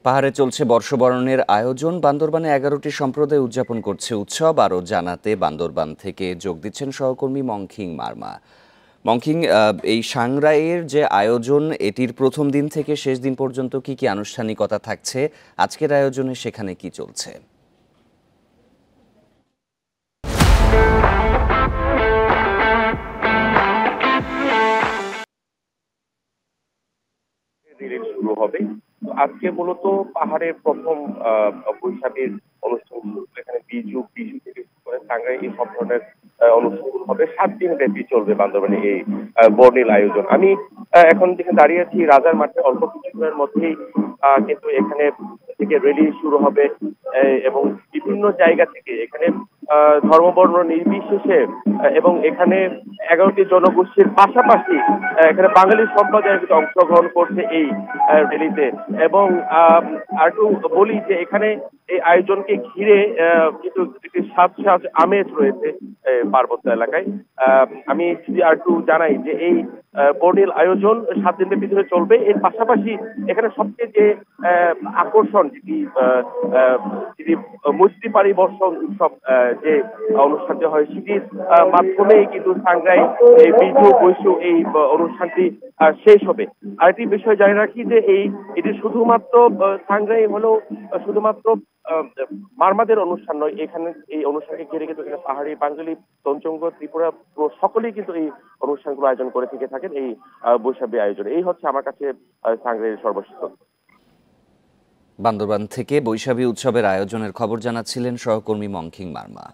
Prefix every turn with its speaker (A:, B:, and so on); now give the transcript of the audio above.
A: পাহাড়ে চলছে বর্ষবরণের আয়োজন। বান্দরবানে 11টি সম্প্রদায় উদযাপন করছে উৎসব। আরও জানাতে বান্দরবান থেকে যোগ দিচ্ছেন সহকর্মী মংখিং মারমা। মংখিং, এই সাংগ্রাইয়ের যে আয়োজন, এটির প্রথম দিন থেকে শেষ দিন পর্যন্ত কি কি আনুষ্ঠানিকতা থাকছে? আজকের আয়োজনে সেখানে কি চলছে?
B: শুরু হবে। তো আজকে মূলত পাহাড়ের প্রথম বৈশাখের অনুষ্ঠান শুরু। এখানে বিজু থেকে শুরু করে টাঙ্গাই এই সব ধরনের অনুষ্ঠান হবে। 7 দিন ব্যাপী চলবে বান্দরবানে এই বর্ণিল আয়োজন। আমি এখন যেখানে দাঁড়িয়ে আছি রাজার মাঠে, অল্প কিছুক্ষণের মধ্যেই কিন্তু এখানে থেকে রেলি শুরু হবে এবং বিভিন্ন জায়গা থেকে এখানে ধর্মবর্ণ নির্বিশেষে এবং এখানে 11টি জনগোষ্ঠীর পাশাপাশি এখানে বাঙালি সম্প্রদায় কিন্তু অংশগ্রহণ করছে এই র্যালিতে। এবং আর একটু বলি যে এখানে এই আয়োজনকে ঘিরে কিন্তু একটি সাজ আমেজ রয়েছে পার্বত্য এলাকায়। আমি যদি আর একটু জানাই যে এই বর্ণিল আয়োজন 7 দিন ব্যাপী ধরে চলবে। এর পাশাপাশি এখানে সবচেয়ে যে আকর্ষণ যেটি মৈত্রী পাড়ি বর্ষণ উৎসব যে অনুষ্ঠানটি হয়, সেটির মাধ্যমেই কিন্তু সাংগ্রাই এই বিজু বৈশু এই অনুষ্ঠানটি শেষ হবে। আরেকটি বিষয় জানিয়ে রাখি যে এটি শুধুমাত্র সাংগ্রাই হলেও শুধুমাত্র মারমাদের অনুষ্ঠান নয়। এখানে এই অনুষ্ঠানকে ঘিরে কিন্তু এখানে পাহাড়ি বাঙালি, তঞ্চঙ্গ, ত্রিপুরা সকলেই কিন্তু এই অনুষ্ঠানগুলো আয়োজন করে থেকে থাকেন এই বৈশাখী আয়োজন। এই হচ্ছে আমার কাছে সাংগ্রাইয়ের সর্বশেষ তথ্য।
A: বান্দরবান থেকে বৈশাখী উৎসবের আয়োজনের খবর জানাচ্ছিলেন সহকর্মী মংখিং মারমা।